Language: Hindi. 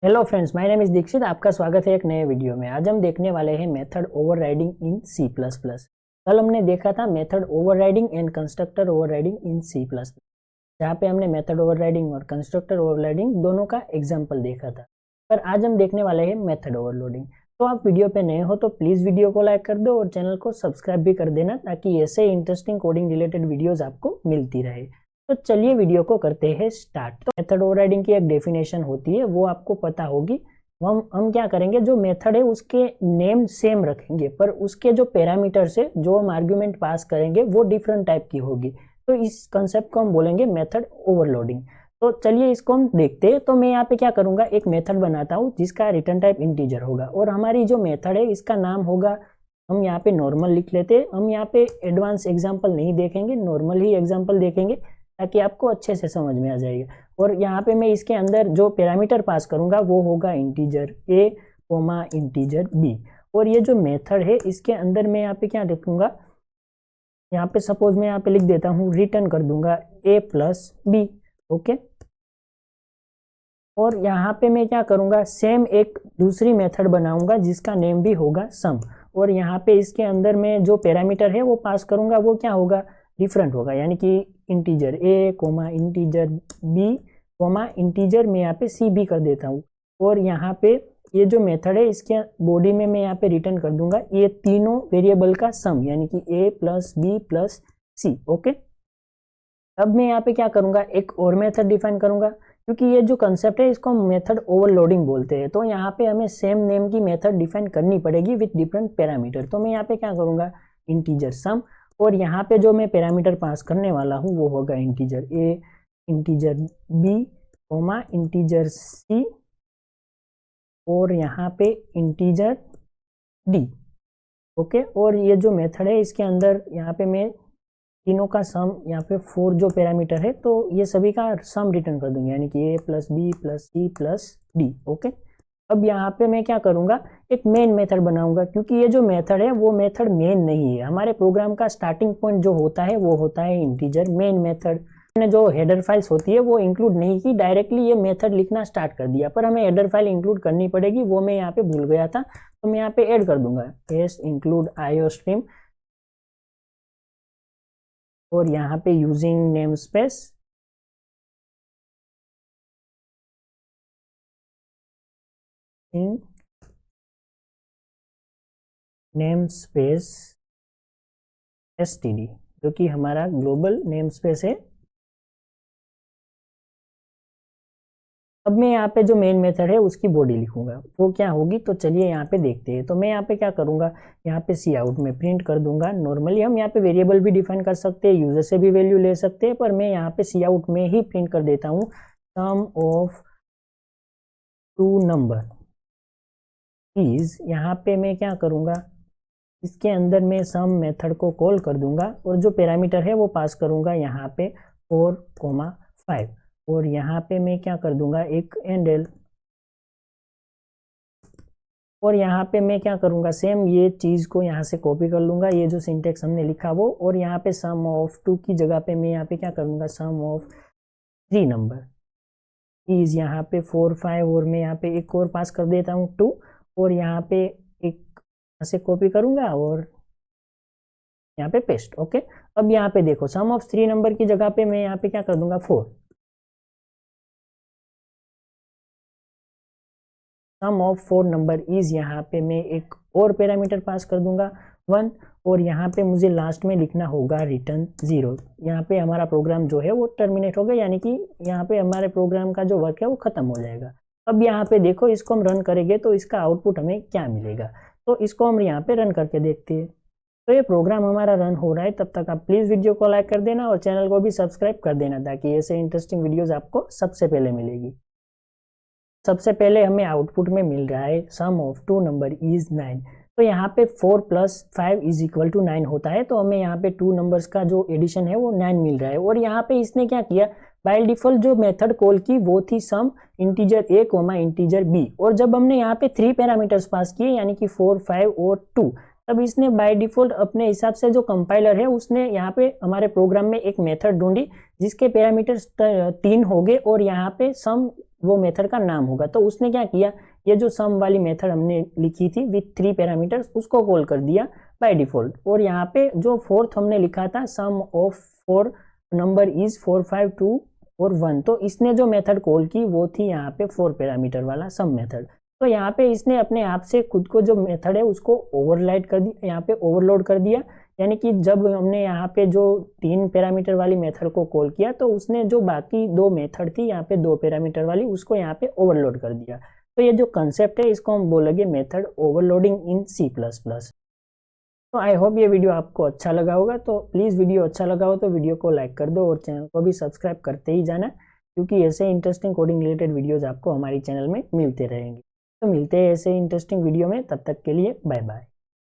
Hello friends, my name is Dikshit. आपका स्वागत है एक नए वीडियो में। आज हम देखने वाले हैं method overriding in C plus plus. कल हमने देखा था method overriding and constructor overriding in C plus plus, जहाँ पे हमने मेथड ओवरराइडिंग और कंस्ट्रक्टर ओवरराइडिंग दोनों का एग्जाम्पल देखा था। पर आज हम देखने वाले हैं मेथड ओवरलोडिंग। तो आप वीडियो पे नए हो तो प्लीज़ वीडियो को लाइक कर दो और चैनल को सब्सक्राइब भी कर देना, ताकि ऐसे इंटरेस्टिंग कोडिंग रिलेटेड वीडियोज़ आपको मिलती रहे। तो चलिए वीडियो को करते हैं स्टार्ट। तो मेथड ओवरराइडिंग की एक डेफिनेशन होती है, वो आपको पता होगी। हम क्या करेंगे, जो मेथड है उसके नेम सेम रखेंगे, पर उसके जो पैरामीटर्स है, जो हम आर्ग्यूमेंट पास करेंगे, वो डिफरेंट टाइप की होगी। तो इस कंसेप्ट को हम बोलेंगे मेथड ओवरलोडिंग। तो चलिए इसको हम देखते हैं। तो मैं यहाँ पे क्या करूंगा, एक मेथड बनाता हूँ जिसका रिटर्न टाइप इंटीजर होगा, और हमारी जो मेथड है इसका नाम होगा, हम यहाँ पे नॉर्मल लिख लेते हैं। हम यहाँ पे एडवांस एग्जाम्पल नहीं देखेंगे, नॉर्मल ही एग्जाम्पल देखेंगे, ताकि आपको अच्छे से समझ में आ जाएगा। और यहाँ पे मैं इसके अंदर जो पैरामीटर पास करूंगा वो होगा integer A comma integer B. और ये जो मेथड है इसके अंदर मैं यहाँ पे क्या लिखूंगा, यहाँ पे सपोज मैं यहाँ पे लिख देता हूँ, रिटर्न कर दूंगा ए प्लस बी। ओके। और यहाँ पे मैं क्या करूंगा, सेम एक दूसरी मेथड बनाऊंगा जिसका नेम भी होगा सम। और यहाँ पे इसके अंदर में जो पैरामीटर है वो पास करूंगा, वो क्या होगा, डिफरेंट होगा, यानी कि integer A comma integer B comma integer में यहाँ पे सी भी कर देता हूँ। और यहाँ पे ये जो मेथड है इसके बॉडी में मैं यहाँ पे रिटर्न कर दूंगा ये तीनों वेरिएबल का सम, यानी कि A plus B plus C. Okay. अब मैं यहाँ पे क्या करूंगा, एक और मेथड डिफाइन करूंगा, क्योंकि ये जो कंसेप्ट है इसको हम मेथड ओवरलोडिंग बोलते हैं। तो यहाँ पे हमें सेम नेम की मेथड डिफाइन करनी पड़ेगी विथ डिफरेंट पैरामीटर। तो मैं यहाँ पे क्या करूंगा, इंटीजर सम, और यहाँ पे जो मैं पैरामीटर पास करने वाला हूँ वो होगा integer A integer B comma integer C, और यहाँ पे इंटीजर डी। ओके। और ये जो मेथड है इसके अंदर यहाँ पे मैं तीनों का सम, यहाँ पे 4 जो पैरामीटर है तो ये सभी का सम रिटर्न कर दूंगा, यानी कि A plus B plus C plus D. Okay. अब यहाँ पे मैं क्या करूंगा, एक मेन मेथड बनाऊंगा, क्योंकि ये जो मेथड है वो मेथड मेन नहीं है। हमारे प्रोग्राम का स्टार्टिंग पॉइंट जो होता है वो होता है इंटीजर। मेन मेथड ने जो हेडर फाइल्स होती है वो इंक्लूड नहीं की, डायरेक्टली ये मेथड लिखना स्टार्ट कर दिया, पर हमें हेडर फाइल इंक्लूड करनी पड़ेगी, वो मैं यहाँ पे भूल गया था। तो मैं यहाँ पे ऐड कर दूंगा एस इंक्लूड आईओ स्ट्रीम, और यहाँ पे using name space name space std, जो कि हमारा ग्लोबल नेम स्पेस है। अब मैं यहाँ पे जो मेन मेथड है उसकी बॉडी लिखूंगा, वो क्या होगी, तो चलिए यहाँ पे देखते हैं। तो मैं यहाँ पे क्या करूंगा, यहाँ पे सी आउट में प्रिंट कर दूंगा। नॉर्मली हम यहाँ पे वेरिएबल भी डिफाइन कर सकते हैं, यूजर से भी वैल्यू ले सकते हैं, पर मैं यहाँ पे सी आउट में ही प्रिंट कर देता हूँ सम ऑफ 2 नंबर इज। यहाँ पे मैं क्या करूंगा, इसके अंदर मैं सम मेथड को कॉल कर दूंगा, और जो पैरामीटर है वो पास करूंगा यहाँ पे 4,5। और यहाँ पे मैं क्या कर दूंगा, एक एंडल, और यहाँ पे मैं क्या करूंगा, सेम ये चीज को यहाँ से कॉपी कर लूंगा, ये जो सिंटेक्स हमने लिखा वो, और यहाँ पे सम ऑफ 2 की जगह पे मैं यहाँ पे क्या करूंगा, सम ऑफ 3 नंबर इज, यहाँ पे 4 5, और मैं यहाँ पे एक और पास कर देता हूँ 2, और यहाँ पे एक से कॉपी करूंगा और यहाँ पे पेस्ट। ओके। अब यहाँ पे देखो, सम ऑफ 3 नंबर की जगह पे मैं यहाँ पे क्या कर दूंगा, 4। सम ऑफ 4 नंबर इज, यहाँ पे मैं एक और पैरामीटर पास कर दूंगा 1, और यहाँ पे मुझे लास्ट में लिखना होगा रिटर्न 0। यहाँ पे हमारा प्रोग्राम जो है वो टर्मिनेट हो गया, यानी कि यहाँ पे हमारे प्रोग्राम का जो वर्क है वो खत्म हो जाएगा। अब यहाँ पे देखो, इसको हम रन करेंगे तो इसका आउटपुट हमें क्या मिलेगा, तो इसको हम यहाँ पे रन करके देखते हैं। तो ये प्रोग्राम हमारा रन हो रहा है, तब तक आप प्लीज़ वीडियो को लाइक कर देना और चैनल को भी सब्सक्राइब कर देना, ताकि ऐसे इंटरेस्टिंग वीडियोस आपको सबसे पहले मिलेगी। सबसे पहले हमें आउटपुट में मिल रहा है सम ऑफ 2 नंबर इज 9। तो यहाँ पे 4 + 5 = 9 होता है, तो हमें यहाँ पे 2 नंबर्स का जो एडिशन है वो 9 मिल रहा है। और यहाँ पे इसने क्या किया, बाय डिफॉल्ट जो मेथड कॉल की वो थी some integer A comma integer B, और जब हमने यहाँ पे 3 पैरामीटर्स पास किए, यानी कि 4 5 और 2, तब इसने बाय डिफॉल्ट अपने हिसाब से, जो कंपाइलर है उसने यहाँ पे हमारे प्रोग्राम में एक मेथड ढूंढी जिसके पैरामीटर्स 3 हो गए, और यहाँ पे सम वो मेथड का नाम होगा। तो उसने क्या किया, ये जो सम वाली मेथड हमने लिखी थी विथ 3 पैरामीटर्स उसको कॉल कर दिया बाय डिफॉल्ट। और यहाँ पे जो फोर्थ हमने लिखा था सम ऑफ 4 नंबर इज 4 5 2 और 1, तो इसने जो मेथड कॉल की वो थी यहाँ पे 4 पैरामीटर वाला सम मेथड। तो यहाँ पे इसने अपने आप से खुद को जो मेथड है उसको ओवरराइड कर दिया, यहाँ पे ओवरलोड कर दिया। यानी कि जब हमने यहाँ पे जो 3 पैरामीटर वाली मेथड को कॉल किया तो उसने जो बाकी 2 मेथड थी यहाँ पे 2 पैरामीटर वाली उसको यहाँ पे ओवरलोड कर दिया। तो ये जो कंसेप्ट है इसको हम बोलेंगे मेथड ओवरलोडिंग इन C++। तो आई होप ये वीडियो आपको अच्छा लगा होगा। तो प्लीज़ वीडियो अच्छा लगा हो तो वीडियो को लाइक कर दो और चैनल को भी सब्सक्राइब करते ही जाना, क्योंकि ऐसे इंटरेस्टिंग कोडिंग रिलेटेड वीडियोज़ आपको हमारी चैनल में मिलते रहेंगे। तो मिलते हैं ऐसे इंटरेस्टिंग वीडियो में, तब तक के लिए बाय बाय।